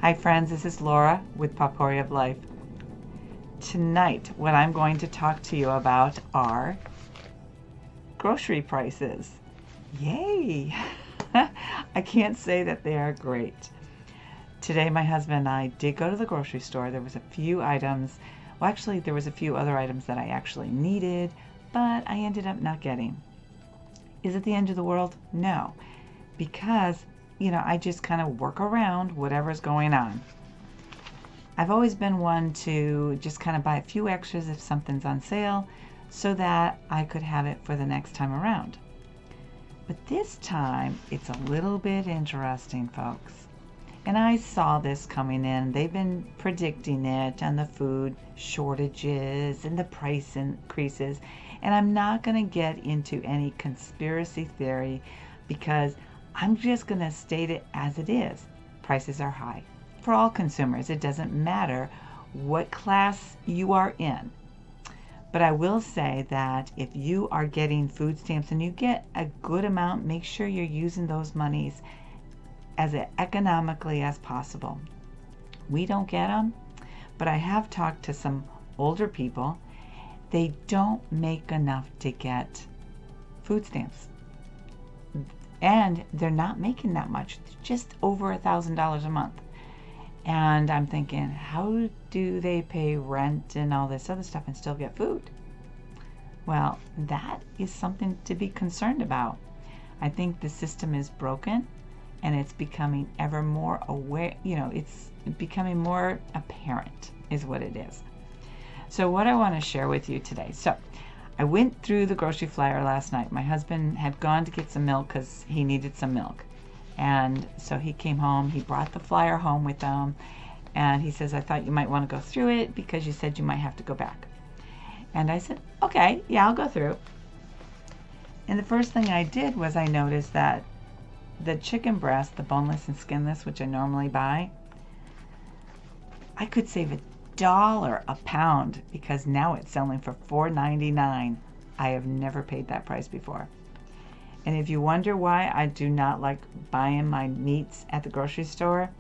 Hi friends, this is Laura with Potpourri of Life. Tonight, what I'm going to talk to you about are grocery prices. Yay! I can't say that they are great. Today, my husband and I did go to the grocery store. There was a few items, well actually there was a few other items that I actually needed, but I ended up not getting. Is it the end of the world? No, because I just kind of work around whatever's going on. I've always been one to just kind of buy a few extras if something's on sale so that I could have it for the next time around. But this time, it's a little bit interesting, folks. And I saw this coming in. They've been predicting it on the food shortages and the price increases. And I'm not going to get into any conspiracy theory because I'm just going to state it as it is. Prices are high for all consumers. It doesn't matter what class you are in. But I will say that if you are getting food stamps and you get a good amount, make sure you're using those monies as economically as possible. We don't get them, but I have talked to some older people. They don't make enough to get food stamps. And they're not making that much, just over $1,000 a month. And I'm thinking, how do they pay rent and all this other stuff and still get food? Well, that is something to be concerned about. I think the system is broken and it's becoming ever more aware, it's becoming more apparent is what it is. So what I want to share with you today. So I went through the grocery flyer last night. My husband had gone to get some milk because he needed some milk. And so he came home, he brought the flyer home with him, and he says, I thought you might want to go through it because you said you might have to go back. And I said, okay, yeah, I'll go through. And the first thing I did was I noticed that the chicken breast, the boneless and skinless, which I normally buy, I could save $1 a pound because now it's selling for $4.99. I have never paid that price before. And if you wonder why I do not like buying my meats at the grocery store,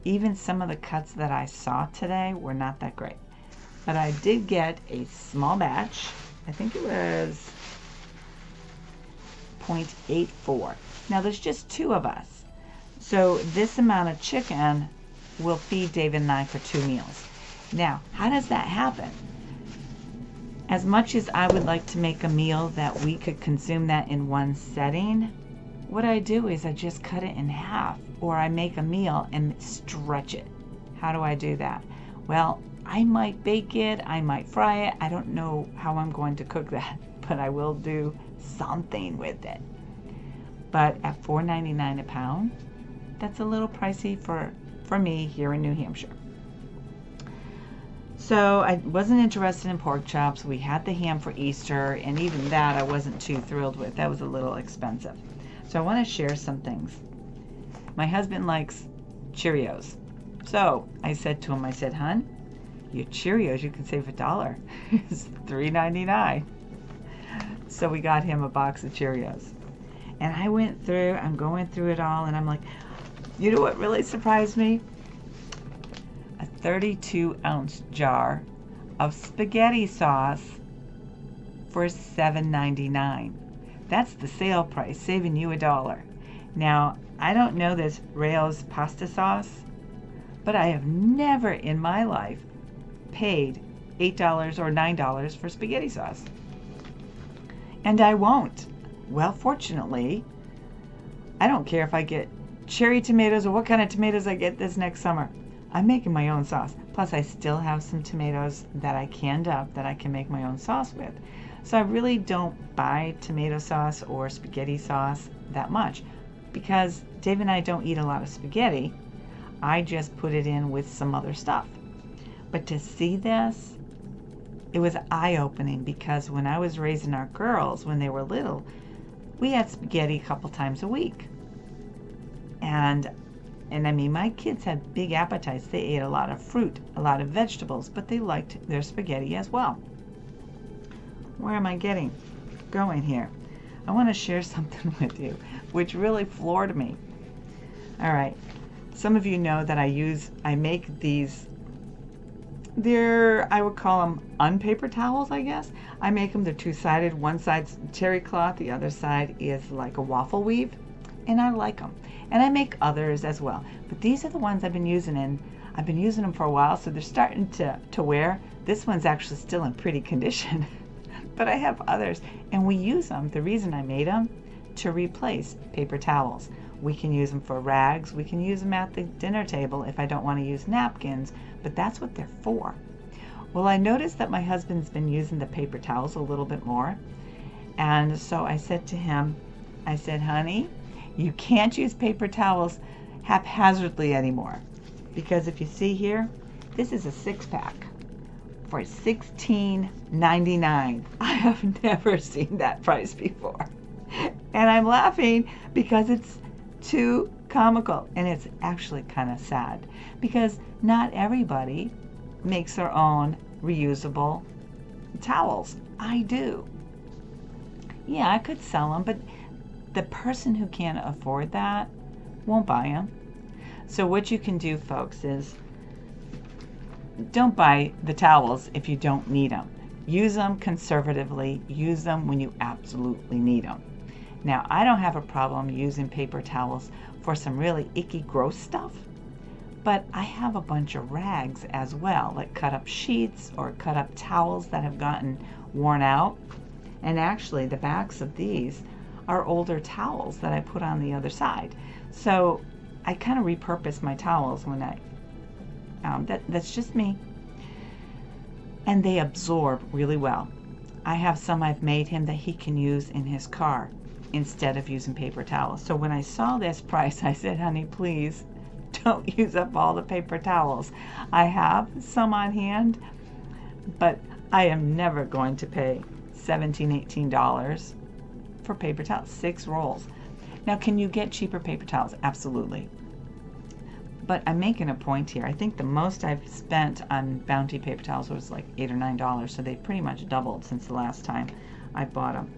even some of the cuts that I saw today were not that great. But I did get a small batch. I think it was 0.84. Now there's just 2 of us. So this amount of chicken will feed David and I for 2 meals. Now, how does that happen? As much as I would like to make a meal that we could consume that in one setting, what I do is I just cut it in half, or I make a meal and stretch it. How do I do that? Well, I might bake it, I might fry it. I don't know how I'm going to cook that, but I will do something with it. But at $4.99 a pound, that's a little pricey for me here in New Hampshire. So I wasn't interested in pork chops. We had the ham for Easter, and even that I wasn't too thrilled with. That was a little expensive. So I want to share some things. My husband likes Cheerios. So I said to him, I said, hon, your Cheerios, you can save $1. It's $3.99. So we got him a box of Cheerios. And I'm going through it all, and I'm like, you know what really surprised me? A 32-ounce jar of spaghetti sauce for $7.99. That's the sale price, saving you $1. Now, I don't know this Rao's pasta sauce, but I have never in my life paid $8 or $9 for spaghetti sauce. And I won't. Well, fortunately, I don't care if I get cherry tomatoes or what kind of tomatoes I get this next summer. I'm making my own sauce. Plus, I still have some tomatoes that I canned up that I can make my own sauce with. So I really don't buy tomato sauce or spaghetti sauce that much because Dave and I don't eat a lot of spaghetti. I just put it in with some other stuff. But to see this, it was eye-opening because when I was raising our girls when they were little, we had spaghetti a couple times a week. And I mean, my kids had big appetites. They ate a lot of fruit, a lot of vegetables, but they liked their spaghetti as well. Where am I going here? I want to share something with you, which really floored me. All right, Some of you know that I make these, I would call them unpaper towels, I guess. I make them, they're two-sided. One side's terry cloth, the other side is like a waffle weave, and I like them. And I make others as well. But these are the ones I've been using, and I've been using them for a while, so they're starting to wear. This one's actually still in pretty condition, but I have others, and we use them. The reason I made them, to replace paper towels. We can use them for rags. We can use them at the dinner table if I don't want to use napkins, but that's what they're for. Well, I noticed that my husband's been using the paper towels a little bit more, and so I said to him, I said, honey, you can't use paper towels haphazardly anymore, because if you see here, this is a 6-pack for $16.99. I have never seen that price before. And I'm laughing because it's too comical, and it's actually kind of sad because not everybody makes their own reusable towels. I do. Yeah, I could sell them, but the person who can't afford that won't buy them. So what you can do, folks, is don't buy the towels if you don't need them. Use them conservatively. Use them when you absolutely need them. Now, I don't have a problem using paper towels for some really icky, gross stuff, but I have a bunch of rags as well, like cut up sheets or cut up towels that have gotten worn out. And actually, the backs of these are older towels that I put on the other side. So I kind of repurpose my towels when that's just me. And they absorb really well. I have some I've made him that he can use in his car instead of using paper towels. So when I saw this price, I said, honey, please don't use up all the paper towels. I have some on hand, but I am never going to pay $17, $18 for paper towels, 6 rolls. Now, can you get cheaper paper towels? Absolutely. But I'm making a point here. I think the most I've spent on Bounty paper towels was like $8 or $9, so they've pretty much doubled since the last time I bought them.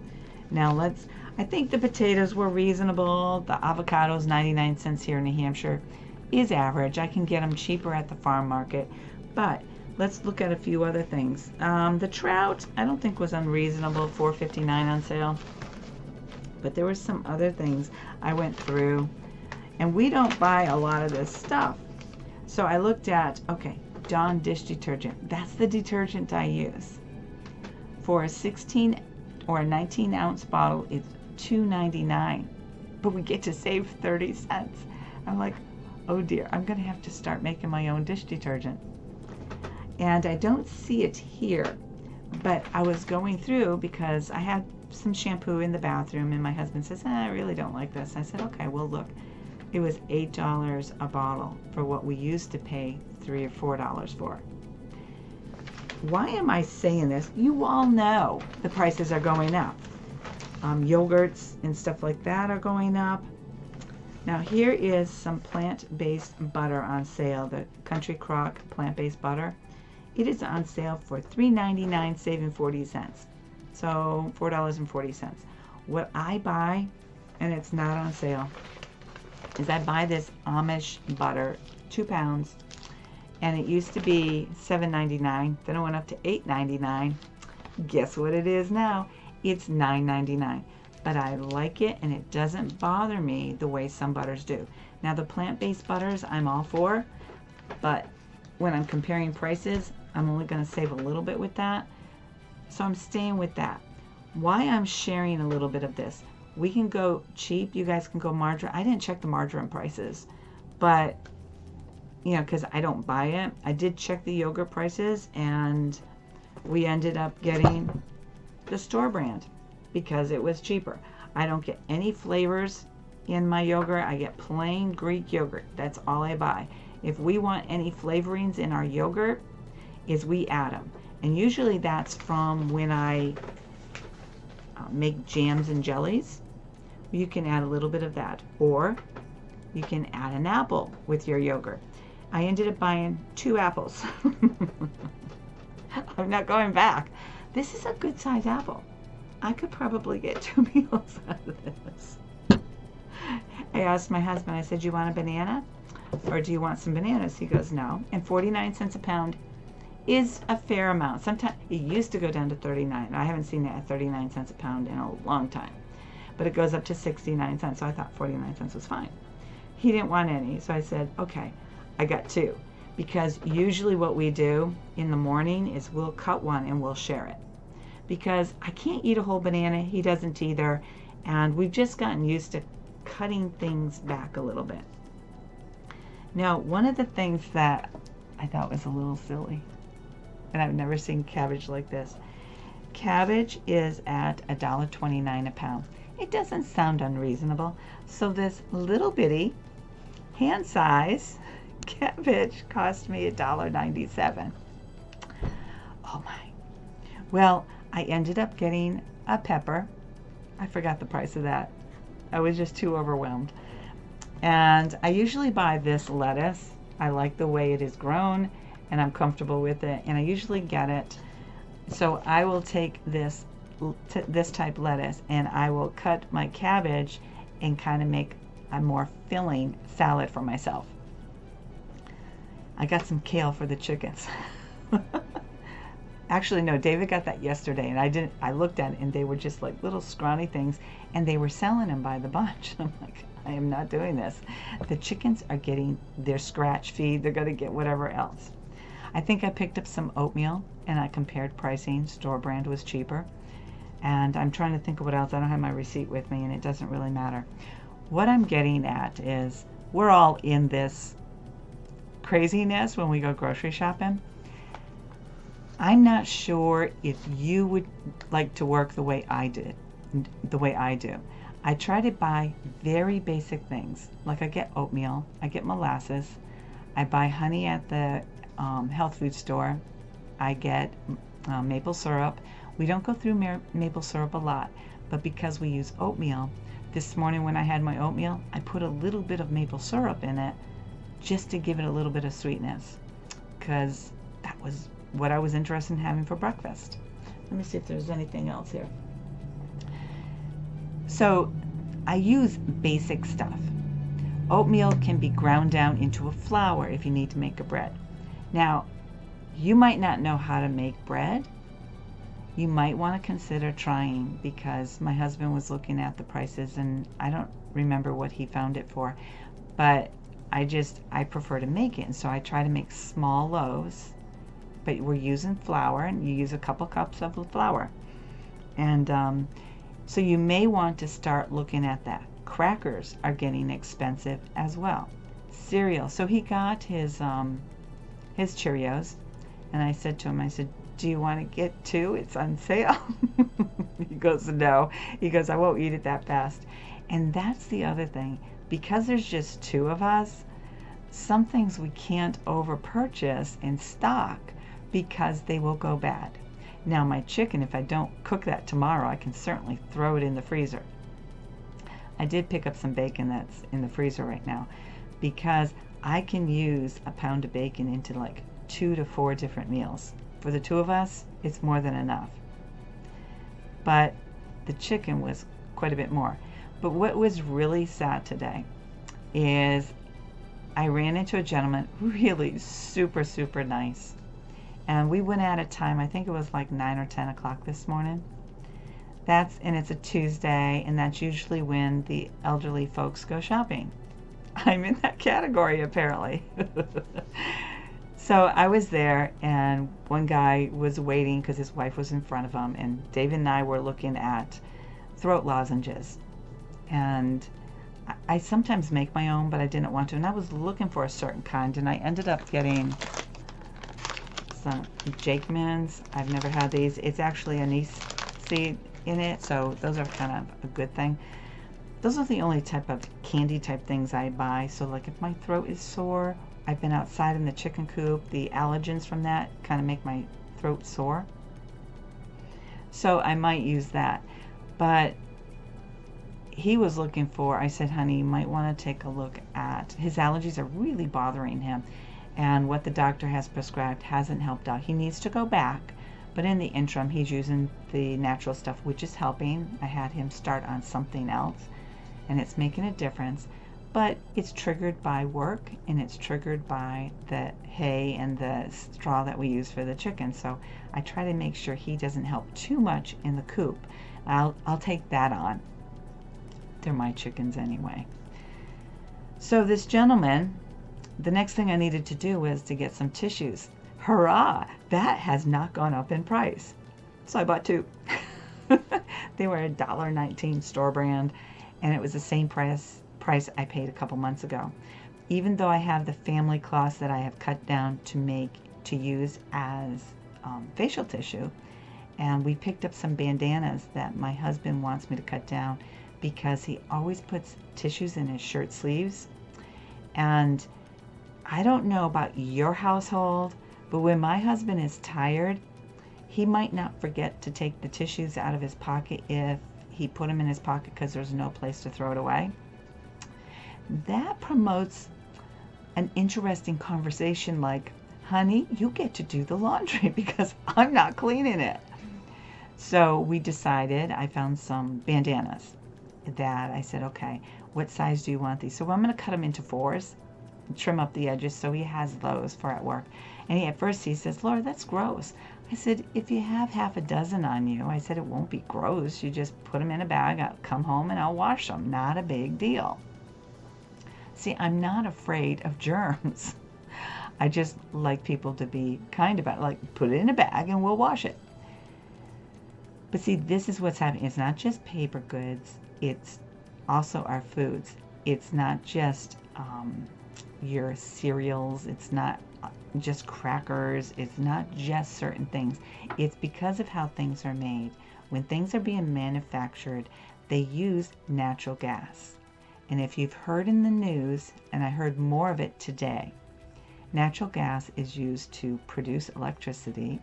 Now I think the potatoes were reasonable. The avocados, 99 cents here in New Hampshire, is average. I can get them cheaper at the farm market. But let's look at a few other things. The trout, I don't think was unreasonable, $4.59 on sale. But there were some other things I went through. And we don't buy a lot of this stuff. So I looked at, okay, Dawn dish detergent. That's the detergent I use. For a 16 or a 19-ounce bottle, it's $2.99. But we get to save 30 cents. I'm like, oh dear, I'm going to have to start making my own dish detergent. And I don't see it here. But I was going through because I had some shampoo in the bathroom, and my husband says, I really don't like this. I said, okay, well, look. It was $8 a bottle for what we used to pay $3 or $4 for. Why am I saying this? You all know the prices are going up. Yogurts and stuff like that are going up. Now here is some plant-based butter on sale, the Country Crock plant-based butter. It is on sale for $3.99, saving 40 cents. So $4.40. What I buy, and it's not on sale, is I buy this Amish butter, 2 pounds, and it used to be $7.99. Then it went up to $8.99. Guess what it is now? It's $9.99. But I like it, and it doesn't bother me the way some butters do. Now the plant-based butters I'm all for, but when I'm comparing prices, I'm only going to save a little bit with that. So I'm staying with that. Why I'm sharing a little bit of this. We can go cheap. You guys can go margarine. I didn't check the margarine prices, but, you know, because I don't buy it. I did check the yogurt prices, and we ended up getting the store brand because it was cheaper. I don't get any flavors in my yogurt. I get plain Greek yogurt. That's all I buy. If we want any flavorings in our yogurt, is we add them. And usually that's from when I make jams and jellies. You can add a little bit of that, or you can add an apple with your yogurt. I ended up buying 2 apples. I'm not going back. This is a good size apple. I could probably get 2 meals out of this. I asked my husband, I said, you want a banana? or do you want some bananas? He goes, no. And 49 cents a pound is a fair amount. Sometimes it used to go down to 39. I haven't seen it at 39 cents a pound in a long time, but it goes up to 69 cents. So I thought 49 cents was fine. He didn't want any, so I said, okay, I got 2. Because usually what we do in the morning is we'll cut one and we'll share it. Because I can't eat a whole banana, he doesn't either, and we've just gotten used to cutting things back a little bit. Now, one of the things that I thought was a little silly, and I've never seen cabbage like this. Cabbage is at $1.29 a pound. It doesn't sound unreasonable. So this little bitty hand size cabbage cost me $1.97. Oh my. Well, I ended up getting a pepper. I forgot the price of that. I was just too overwhelmed. And I usually buy this lettuce. I like the way it is grown and I'm comfortable with it, and I usually get it. So I will take this type lettuce and I will cut my cabbage and kind of make a more filling salad for myself. I got some kale for the chickens. Actually, no, David got that yesterday, and I looked at it, and they were just like little scrawny things, and they were selling them by the bunch. I'm like, I am not doing this. The chickens are getting their scratch feed. They're going to get whatever else. I think I picked up some oatmeal, and I compared pricing. Store brand was cheaper. And I'm trying to think of what else. I don't have my receipt with me, and it doesn't really matter. What I'm getting at is we're all in this craziness when we go grocery shopping. I'm not sure if you would like to work the way I do. I try to buy very basic things. Like I get oatmeal, I get molasses, I buy honey at the health food store, I get maple syrup. We don't go through maple syrup a lot, but because we use oatmeal, this morning when I had my oatmeal, I put a little bit of maple syrup in it just to give it a little bit of sweetness, because that was what I was interested in having for breakfast. Let me see if there's anything else here. So I use basic stuff. Oatmeal can be ground down into a flour if you need to make a bread. Now, you might not know how to make bread. You might want to consider trying, because my husband was looking at the prices and I don't remember what he found it for, but I prefer to make it, and so I try to make small loaves, but we're using flour, and you use a couple cups of the flour. And so you may want to start looking at that. Crackers are getting expensive as well. Cereal. So he got his Cheerios, and I said to him, I said, do you want to get 2? It's on sale. He goes, no. He goes, I won't eat it that fast. And that's the other thing. Because there's just 2 of us, some things we can't over purchase in stock because they will go bad. Now my chicken, if I don't cook that tomorrow, I can certainly throw it in the freezer. I did pick up some bacon that's in the freezer right now, because I can use a pound of bacon into like 2 to 4 different meals. For the 2 of us, it's more than enough. But the chicken was quite a bit more. But what was really sad today is I ran into a gentleman, really super, super nice. And we went at a time, I think it was like 9 or 10 o'clock this morning. And it's a Tuesday, and that's usually when the elderly folks go shopping. I'm in that category, apparently. So I was there, and one guy was waiting because his wife was in front of him, and David and I were looking at throat lozenges. And I sometimes make my own, but I didn't want to. And I was looking for a certain kind, and I ended up getting some Jakeman's. I've never had these. It's actually anise seed in it, so those are kind of a good thing. Those are the only type of candy type things I buy. So like if my throat is sore, I've been outside in the chicken coop, the allergens from that kind of make my throat sore. So I might use that. But he was looking for, I said, honey, you might want to take a look at, his allergies are really bothering him, and what the doctor has prescribed hasn't helped out. He needs to go back, but in the interim, he's using the natural stuff, which is helping. I had him start on something else, and it's making a difference. but it's triggered by work, and it's triggered by the hay and the straw that we use for the chickens. So I try to make sure he doesn't help too much in the coop. I'll take that on. They're my chickens anyway. So this gentleman, the next thing I needed to do was to get some tissues. Hurrah! That has not gone up in price. So I bought 2. They were $1.19 store brand, and it was the same price I paid a couple months ago. Even though I have the family cloths that I have cut down to use as facial tissue, and we picked up some bandanas that my husband wants me to cut down because he always puts tissues in his shirt sleeves. And I don't know about your household, but when my husband is tired, he might not forget to take the tissues out of his pocket if he put them in his pocket because there's no place to throw it away. That promotes an interesting conversation like, honey, you get to do the laundry because I'm not cleaning it. So we decided, I found some bandanas that I said, okay, what size do you want these? So I'm going to cut them into 4s, trim up the edges so he has those for at work. And at first he says, Laura, that's gross. I said, if you have half a dozen on you, I said, it won't be gross. You just put them in a bag, I'll come home and I'll wash them. Not a big deal. See, I'm not afraid of germs. I just like people to be kind about it, like put it in a bag and we'll wash it. But see, this is what's happening. It's not just paper goods, it's also our foods. It's not just your cereals, it's not just crackers, it's not just certain things. It's because of how things are made. When things are being manufactured, they use natural gas. And if you've heard in the news, and I heard more of it today, natural gas is used to produce electricity,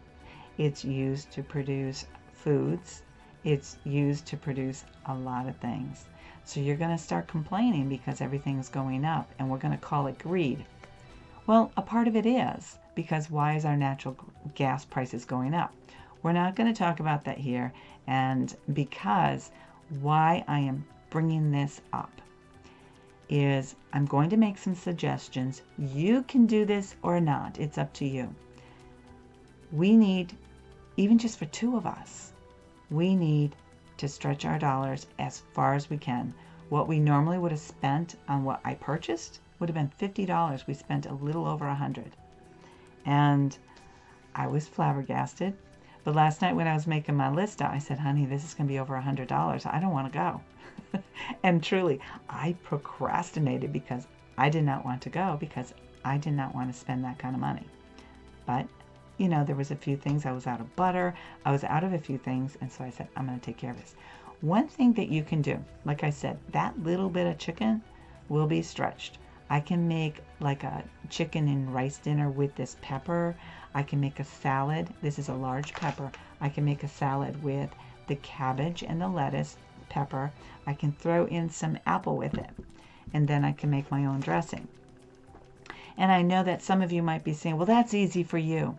it's used to produce foods, it's used to produce a lot of things. So you're going to start complaining because everything's going up, and we're going to call it greed. Well, a part of it is, because why is our natural gas prices going up? We're not going to talk about that here, and because why I am bringing this up is I'm going to make some suggestions. You can do this or not. It's up to you. We need, even just for 2 of us, we need to stretch our dollars as far as we can. What we normally would have spent on what I purchased would have been $50. We spent a little over $100. And I was flabbergasted. But last night when I was making my list, I said, honey, this is going to be over $100. I don't want to go. And truly, I procrastinated because I did not want to go because I did not want to spend that kind of money. But, you know, there was a few things. I was out of butter. I was out of a few things. And so I said, I'm going to take care of this. One thing that you can do, like I said, that little bit of chicken will be stretched. I can make like a chicken and rice dinner with this pepper. I can make a salad. This is a large pepper. I can make a salad with the cabbage and the lettuce, pepper. I can throw in some apple with it. And then I can make my own dressing. And I know that some of you might be saying, well, that's easy for you.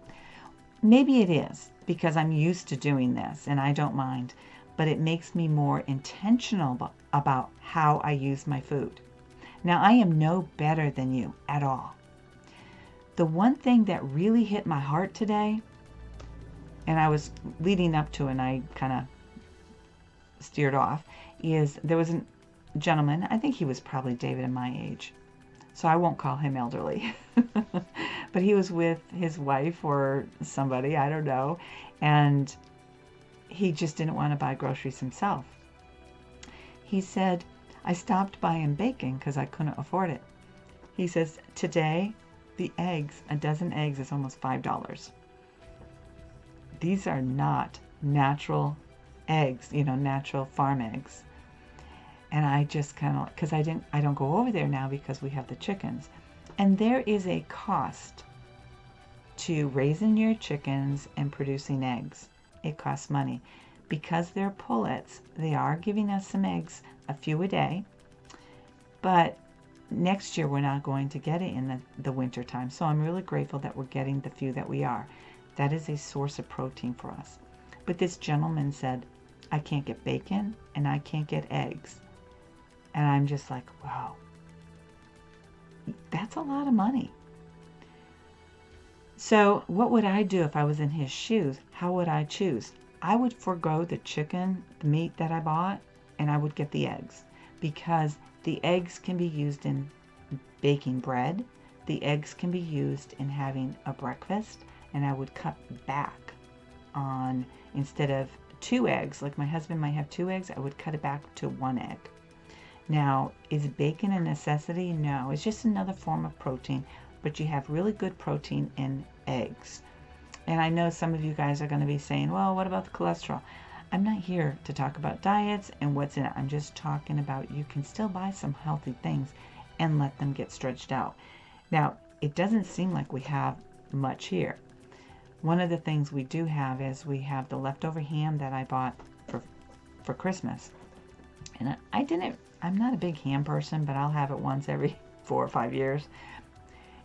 Maybe it is because I'm used to doing this and I don't mind. But it makes me more intentional about how I use my food. Now, I am no better than you at all. The one thing that really hit my heart today, and I was leading up to it and I kind of steered off, is there was a gentleman, I think he was probably David and my age, so I won't call him elderly, but he was with his wife or somebody, I don't know, and he just didn't want to buy groceries himself. He said, I stopped buying bacon because I couldn't afford it. He says, today, the eggs, a dozen eggs is almost $5. These are not natural eggs, you know, natural farm eggs. And I just kind of, because I don't go over there now because we have the chickens. And there is a cost to raising your chickens and producing eggs. It costs money. Because they're pullets, they are giving us some eggs, a few a day. But next year we're not going to get it in the winter time. So I'm really grateful that we're getting the few that we are. That is a source of protein for us. But this gentleman said, I can't get bacon and I can't get eggs. And I'm just like, wow. That's a lot of money. So what would I do if I was in his shoes? How would I choose? I would forego the chicken, the meat that I bought, and I would get the eggs, because the eggs can be used in baking bread. The eggs can be used in having a breakfast, and I would cut back on, instead of 2 eggs, like my husband might have 2 eggs, I would cut it back to 1 egg. Now, is bacon a necessity? No, it's just another form of protein, but you have really good protein in eggs. And I know some of you guys are going to be saying, well, what about the cholesterol? I'm not here to talk about diets and what's in it. I'm just talking about you can still buy some healthy things and let them get stretched out. Now, it doesn't seem like we have much here. One of the things we do have is we have the leftover ham that I bought for Christmas. And I'm not a big ham person, but I'll have it once every 4 or 5 years.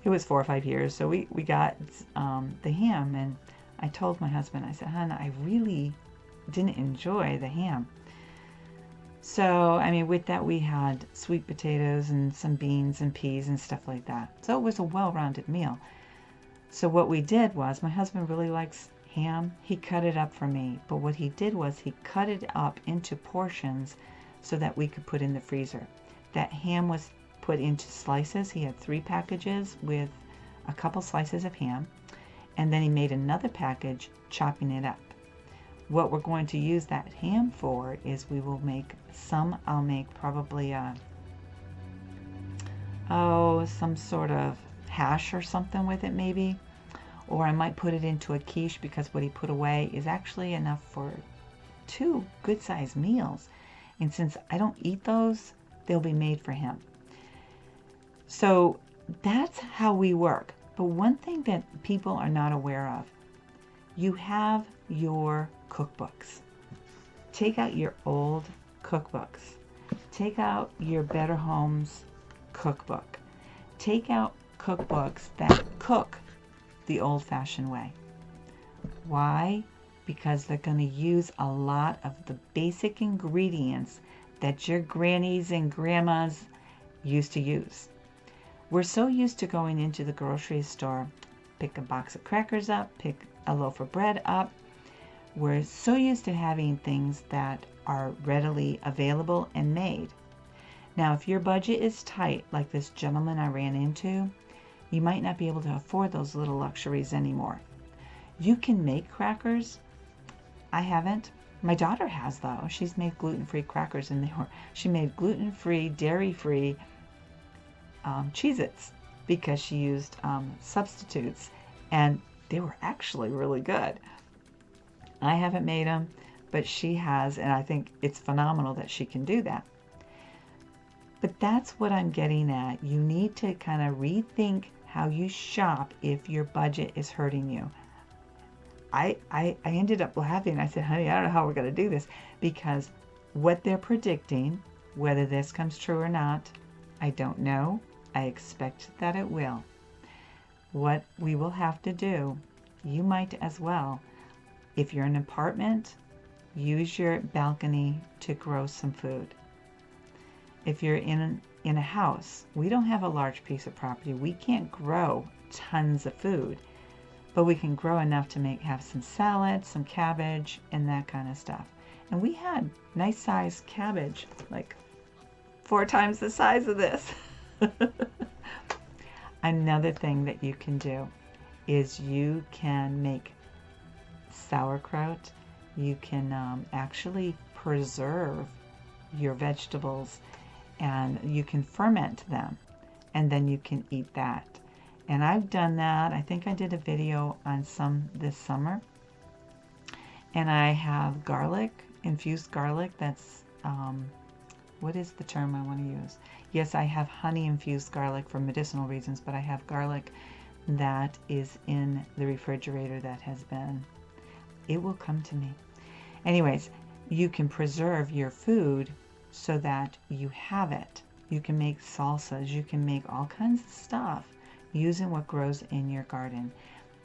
It was 4 or 5 years, so we got the ham, and I told my husband, I said, hon, I really didn't enjoy the ham. So, I mean, with that we had sweet potatoes and some beans and peas and stuff like that. So it was a well-rounded meal. So what we did was, my husband really likes ham. He cut it up for me, but what he did was he cut it up into portions so that we could put in the freezer. That ham was put into slices. He had 3 packages with a couple slices of ham, and then he made another package chopping it up. What we're going to use that ham for is we will make some, I'll make probably some sort of hash or something with it maybe, or I might put it into a quiche, because what he put away is actually enough for 2 good-sized meals. And since I don't eat those, they'll be made for him. So that's how we work. But one thing that people are not aware of, you have your cookbooks. Take out your old cookbooks. Take out your Better Homes cookbook. Take out cookbooks that cook the old-fashioned way. Why? Because they're going to use a lot of the basic ingredients that your grannies and grandmas used to use. We're so used to going into the grocery store, pick a box of crackers up, pick a loaf of bread up. We're so used to having things that are readily available and made. Now, if your budget is tight, like this gentleman I ran into, you might not be able to afford those little luxuries anymore. You can make crackers. I haven't. My daughter has, though. She's made gluten-free crackers, and she made gluten-free, dairy-free Cheez-Its, because she used substitutes, and they were actually really good. I haven't made them, but she has, and I think it's phenomenal that she can do that. But that's what I'm getting at. You need to kind of rethink how you shop if your budget is hurting you. I ended up laughing. I said, honey, I don't know how we're going to do this, because what they're predicting, whether this comes true or not, I don't know. I expect that it will. What we will have to do, you might as well, if you're in an apartment, use your balcony to grow some food. If you're in a house, we don't have a large piece of property. We can't grow tons of food, but we can grow enough to have some salad, some cabbage, and that kind of stuff. And we had nice sized cabbage, like 4 times the size of this. Another thing that you can do is you can make sauerkraut. You can actually preserve your vegetables, and you can ferment them, and then you can eat that. And I've done that. I think I did a video on some this summer. And I have garlic, infused garlic. That's, what is the term I want to use? Yes, I have honey infused garlic for medicinal reasons, but I have garlic that is in the refrigerator that has been, it will come to me. Anyways, you can preserve your food so that you have it. You can make salsas. You can make all kinds of stuff using what grows in your garden.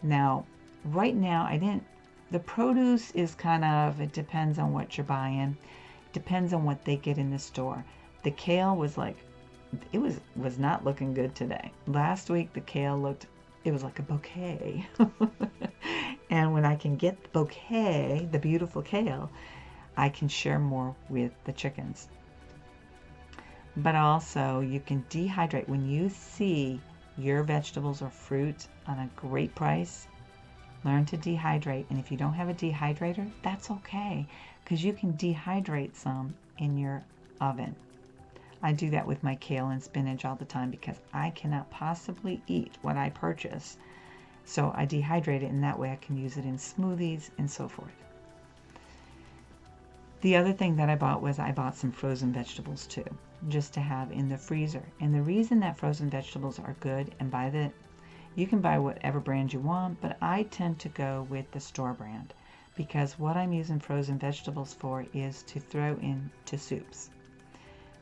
Now, right now, the produce is kind of, it depends on what you're buying. Depends on what they get in the store. The kale was like it was not looking good today. Last week the kale it was like a bouquet. And when I can get the bouquet, the beautiful kale, I can share more with the chickens. But also you can dehydrate. When you see your vegetables or fruit on a great price, learn to dehydrate. And if you don't have a dehydrator, that's okay, because you can dehydrate some in your oven. I do that with my kale and spinach all the time because I cannot possibly eat what I purchase. So I dehydrate it, and that way I can use it in smoothies and so forth. The other thing that I bought some frozen vegetables too, just to have in the freezer. And the reason that frozen vegetables are good, and you can buy whatever brand you want, but I tend to go with the store brand, because what I'm using frozen vegetables for is to throw into soups.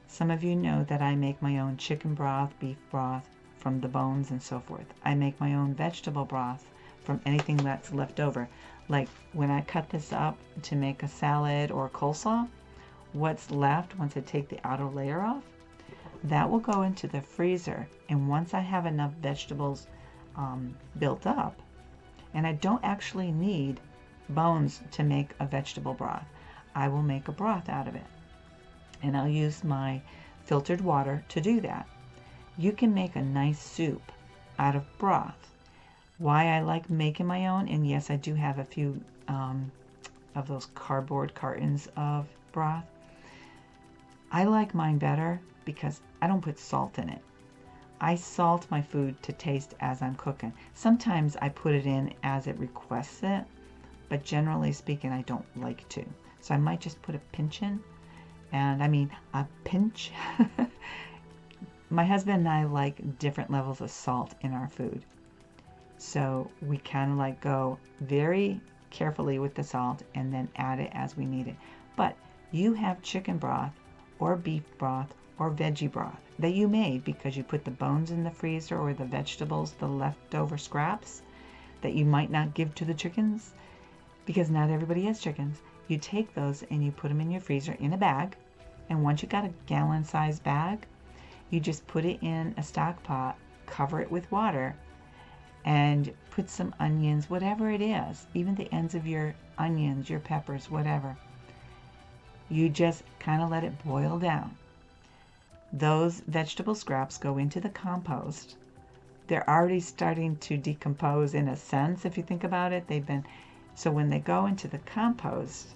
Some of you know that I make my own chicken broth, beef broth from the bones and so forth. I make my own vegetable broth from anything that's left over. Like when I cut this up to make a salad or coleslaw, what's left, once I take the outer layer off, that will go into the freezer. And once I have enough vegetables built up, and I don't actually need bones to make a vegetable broth, I will make a broth out of it. And I'll use my filtered water to do that. You can make a nice soup out of broth. Why I like making my own, and yes, I do have a few of those cardboard cartons of broth. I like mine better because I don't put salt in it. I salt my food to taste as I'm cooking. Sometimes I put it in as it requests it, but generally speaking, I don't like to. So I might just put a pinch in, and I mean a pinch. My husband and I like different levels of salt in our food. So we kind of like go very carefully with the salt and then add it as we need it. But you have chicken broth or beef broth or veggie broth that you made because you put the bones in the freezer, or the vegetables, the leftover scraps that you might not give to the chickens because not everybody has chickens. You take those and you put them in your freezer in a bag. And once you got a gallon-sized bag, you just put it in a stock pot, cover it with water, and put some onions, whatever it is, even the ends of your onions, your peppers, whatever. You just kind of let it boil down. Those vegetable scraps go into the compost. They're already starting to decompose in a sense, if you think about it. So when they go into the compost,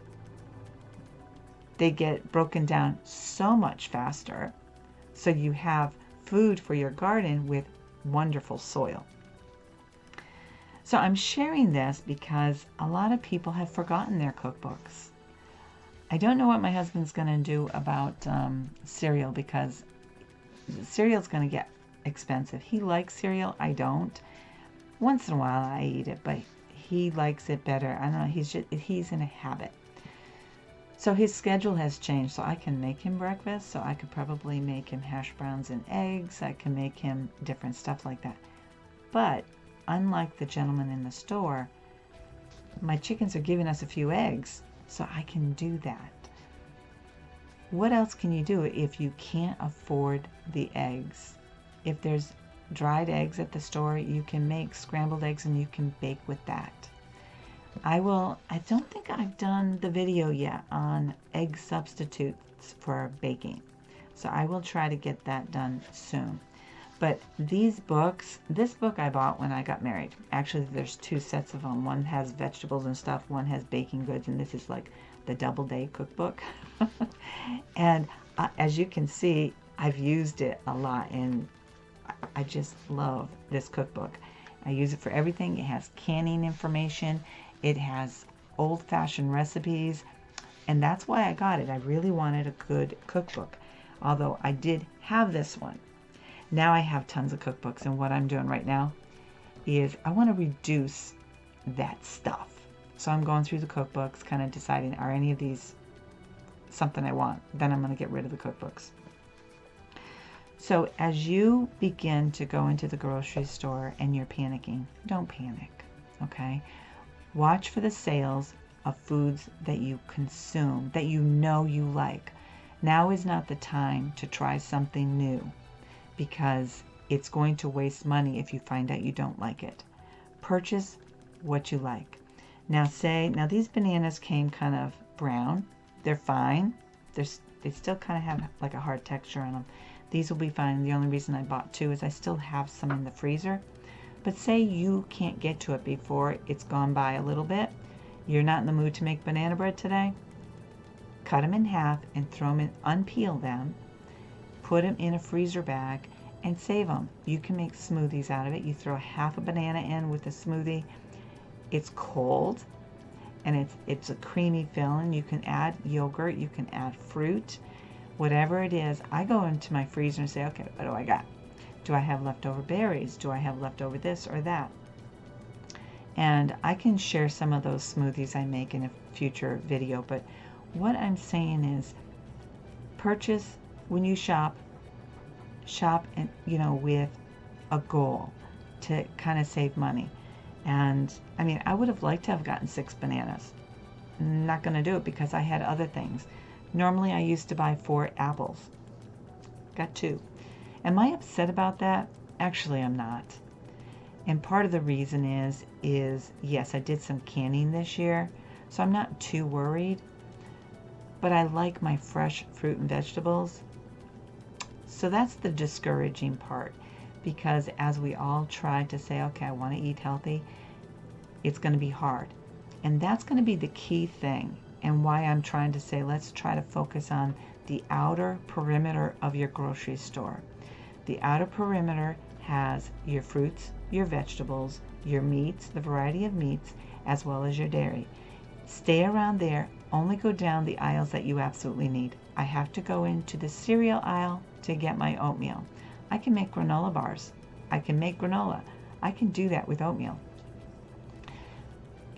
they get broken down so much faster. So you have food for your garden with wonderful soil. So I'm sharing this because a lot of people have forgotten their cookbooks. I don't know what my husband's going to do about cereal, because cereal's going to get expensive. He likes cereal. I don't. Once in a while I eat it, but he likes it better. I don't know. He's in a habit. So his schedule has changed. So I can make him breakfast. So I could probably make him hash browns and eggs. I can make him different stuff like that. But unlike the gentleman in the store, my chickens are giving us a few eggs, so I can do that. What else can you do if you can't afford the eggs? If there's dried eggs at the store, you can make scrambled eggs and you can bake with that. I don't think I've done the video yet on egg substitutes for baking, so I will try to get that done soon. But this book I bought when I got married. Actually, there's two sets of them. One has vegetables and stuff, one has baking goods, and this is like the double-day cookbook. And as you can see, I've used it a lot, and I just love this cookbook. I use it for everything. It has canning information. It has old-fashioned recipes, and that's why I got it. I really wanted a good cookbook, although I did have this one. Now I have tons of cookbooks, and what I'm doing right now is I want to reduce that stuff. So I'm going through the cookbooks, kind of deciding, are any of these something I want? Then I'm going to get rid of the cookbooks. So as you begin to go into the grocery store and you're panicking, don't panic, okay? Watch for the sales of foods that you consume, that you know you like. Now is not the time to try something new. because it's going to waste money if you find out you don't like it. Purchase what you like. Now these bananas came kind of brown. They're fine. They still kind of have like a hard texture on them. These will be fine. The only reason I bought 2 is I still have some in the freezer. But say you can't get to it before it's gone by a little bit. You're not in the mood to make banana bread today. Cut them in half and throw them in, unpeel them, put them in a freezer bag, and save them. You can make smoothies out of it. You throw half a banana in with the smoothie. It's cold, and it's a creamy filling. You can add yogurt. You can add fruit. Whatever it is, I go into my freezer and say, okay, what do I got? Do I have leftover berries? Do I have leftover this or that? And I can share some of those smoothies I make in a future video, but what I'm saying is purchase when you shop and with a goal to kind of save money. And I mean, I would have liked to have gotten 6 bananas. I'm not going to do it because I had other things. Normally I used to buy 4 apples. Got 2. Am I upset about that? Actually, I'm not. And part of the reason is yes, I did some canning this year, so I'm not too worried. But I like my fresh fruit and vegetables. So that's the discouraging part, because as we all try to say, okay, I want to eat healthy, it's going to be hard. And that's going to be the key thing, and why I'm trying to say let's try to focus on the outer perimeter of your grocery store. The outer perimeter has your fruits, your vegetables, your meats, the variety of meats, as well as your dairy. Stay around there. Only go down the aisles that you absolutely need. I have to go into the cereal aisle to get my oatmeal. I can make granola bars. I can make granola. I can do that with oatmeal.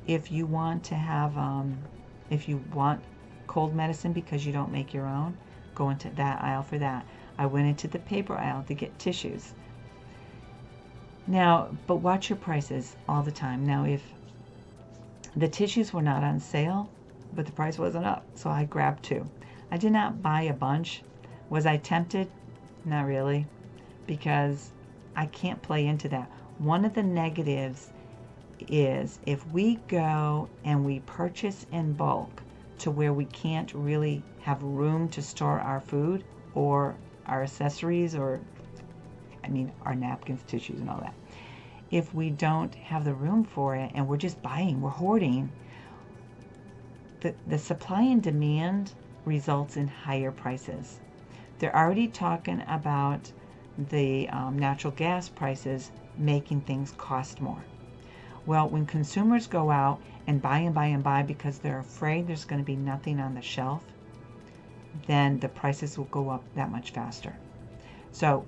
If you want to have, if you want cold medicine because you don't make your own, go into that aisle for that. I went into the paper aisle to get tissues. Now, but watch your prices all the time. Now, if the tissues were not on sale, but the price wasn't up, so I grabbed 2. I did not buy a bunch. Was I tempted? Not really, because I can't play into that. One of the negatives is if we go and we purchase in bulk to where we can't really have room to store our food or our accessories, or our napkins, tissues, and all that. If we don't have the room for it and we're just buying, we're hoarding, the supply and demand results in higher prices. They're already talking about the natural gas prices making things cost more. Well, when consumers go out and buy and buy and buy because they're afraid there's going to be nothing on the shelf, then the prices will go up that much faster. So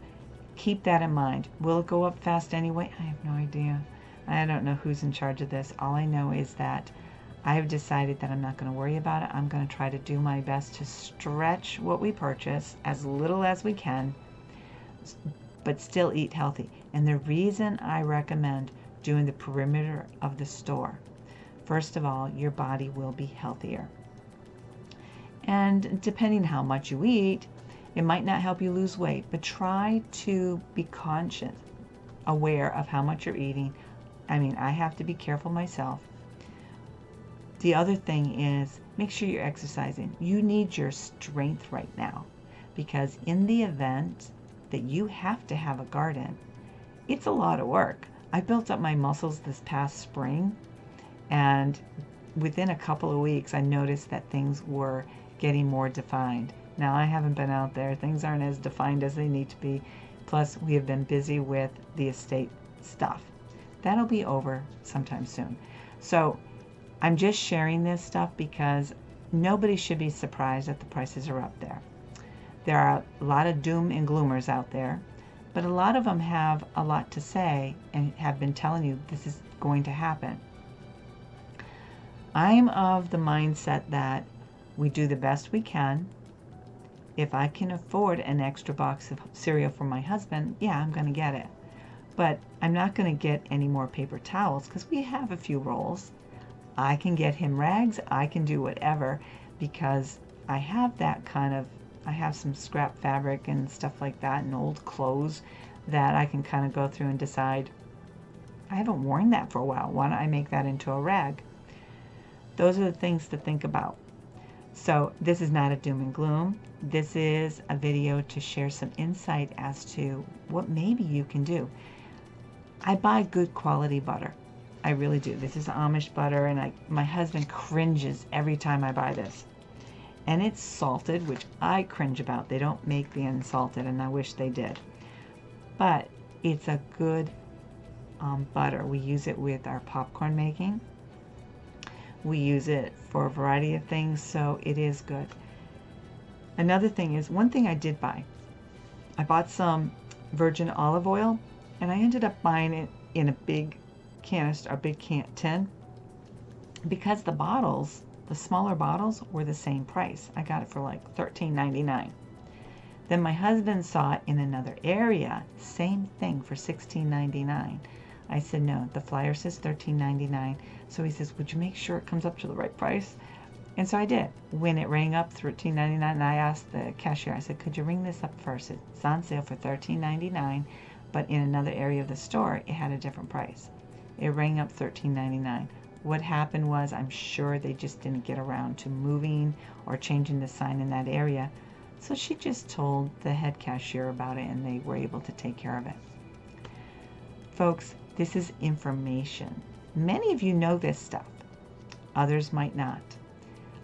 keep that in mind. Will it go up fast anyway? I have no idea. I don't know who's in charge of this. All I know is that I have decided that I'm not going to worry about it. I'm going to try to do my best to stretch what we purchase as little as we can, but still eat healthy. And the reason I recommend doing the perimeter of the store, first of all, your body will be healthier. And depending how much you eat, it might not help you lose weight, but try to be conscious, aware of how much you're eating. I have to be careful myself. The other thing is, make sure you're exercising. You need your strength right now, because in the event that you have to have a garden, it's a lot of work. I built up my muscles this past spring, and within a couple of weeks, I noticed that things were getting more defined. Now, I haven't been out there. Things aren't as defined as they need to be. Plus, we have been busy with the estate stuff. That'll be over sometime soon. So I'm just sharing this stuff because nobody should be surprised that the prices are up there. There are a lot of doom and gloomers out there, but a lot of them have a lot to say and have been telling you this is going to happen. I'm of the mindset that we do the best we can. If I can afford an extra box of cereal for my husband, yeah, I'm going to get it. But I'm not going to get any more paper towels because we have a few rolls. I can get him rags. I can do whatever because I have that kind of I have some scrap fabric and stuff like that and old clothes that I can kind of go through and decide, I haven't worn that for a while. Why don't I make that into a rag? Those are the things to think about. So this is not a doom and gloom. This is a video to share some insight as to what maybe you can do. I buy good quality butter. I really do. This is Amish butter, and my husband cringes every time I buy this. And it's salted, which I cringe about. They don't make the unsalted, and I wish they did. But it's a good butter. We use it with our popcorn making. We use it for a variety of things, so it is good. Another thing is, one thing I did buy, I bought some virgin olive oil, and I ended up buying it in a big canister, a big tin, because the bottles, the smaller bottles, were the same price. I got it for like $13.99. Then my husband saw it in another area, same thing, for $16.99. I said, no, the flyer says $13.99. So he says, would you make sure it comes up to the right price? And so I did. When it rang up $13.99, and I asked the cashier, I said, could you ring this up first? It's on sale for $13.99, but in another area of the store, it had a different price. It rang up $13.99. What happened was, I'm sure they just didn't get around to moving or changing the sign in that area. So she just told the head cashier about it, and they were able to take care of it. Folks, this is information. Many of you know this stuff. Others might not.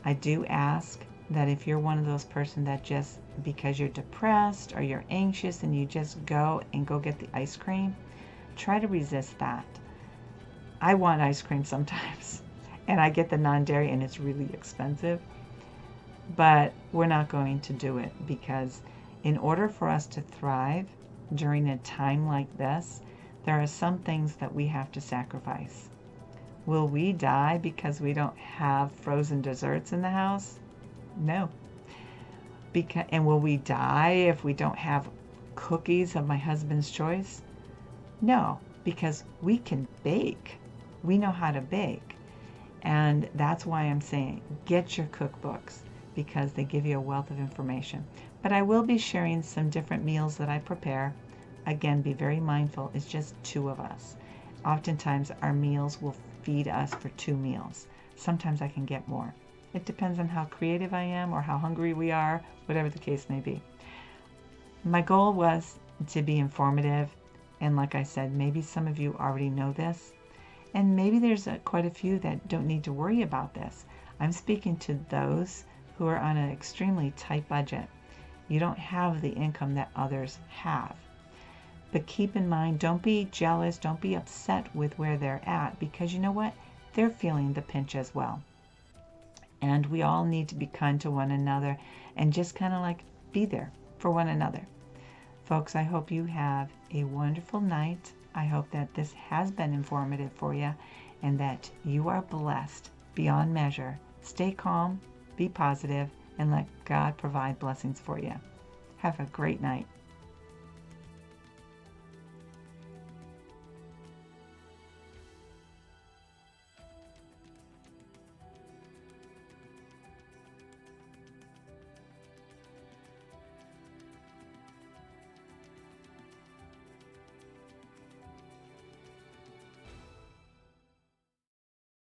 I do ask that if you're one of those persons that just, because you're depressed or you're anxious and you just go get the ice cream, try to resist that. I want ice cream sometimes, and I get the non-dairy, and it's really expensive. But we're not going to do it, because in order for us to thrive during a time like this, there are some things that we have to sacrifice. Will we die because we don't have frozen desserts in the house? No. And will we die if we don't have cookies of my husband's choice? No, because we can bake. We know how to bake. And that's why I'm saying, get your cookbooks, because they give you a wealth of information. But I will be sharing some different meals that I prepare. Again, be very mindful, it's just 2 of us. Oftentimes our meals will feed us for 2 meals. Sometimes I can get more. It depends on how creative I am or how hungry we are, whatever the case may be. My goal was to be informative, and like I said, maybe some of you already know this, and maybe there's quite a few that don't need to worry about this. I'm speaking to those who are on an extremely tight budget. You don't have the income that others have. But keep in mind, don't be jealous, don't be upset with where they're at, because you know what? They're feeling the pinch as well. And we all need to be kind to one another and just kind of like be there for one another. Folks, I hope you have a wonderful night. I hope that this has been informative for you and that you are blessed beyond measure. Stay calm, be positive, and let God provide blessings for you. Have a great night.